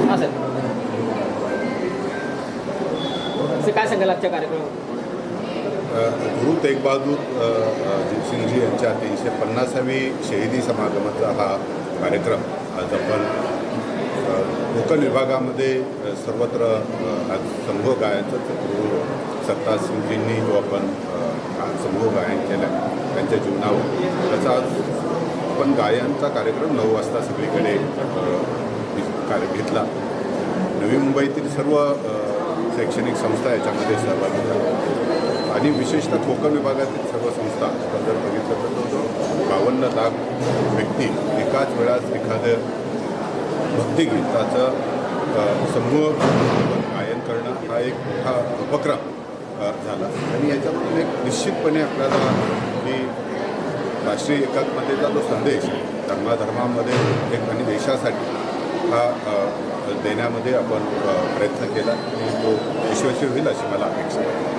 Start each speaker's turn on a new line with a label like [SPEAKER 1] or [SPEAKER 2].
[SPEAKER 1] हां सर. काय सांगाल आजच्या कार्यक्रमात?
[SPEAKER 2] गुरु तेग बहादूर सिंगजी यांच्या 350वी शहीदी समागमाचा हा कार्यक्रम आज आपण कोकण विभागामध्ये सर्वत्र आज समूह गायनचं गुरु सरताज सिंगजींनी जो आपण समूह गायन केलं त्यांच्या जीवनावर त्याचा आज आपण गायनचा कार्यक्रम 9 वाजता सगळीकडे घेतला. नवी मुंबईतील सर्व शैक्षणिक संस्था याच्यामध्ये सहभागी झाल्या आणि विशेषतः कोकण विभागातील सर्व संस्था आपण जर बघितलं तर 52 लाख व्यक्ती एकाच वेळास एखादं भक्तिगीताचं समूह गायन करणं हा एक मोठा उपक्रम झाला आणि याच्यातून एक निश्चितपणे आपल्याला की राष्ट्रीय एकात्मतेचा जो संदेश धर्माधर्मामध्ये एक आणि देशासाठी हा देण्यामध्ये आपण प्रयत्न केला आणि तो यशस्वी होईल अशी मला अपेक्षा आहे.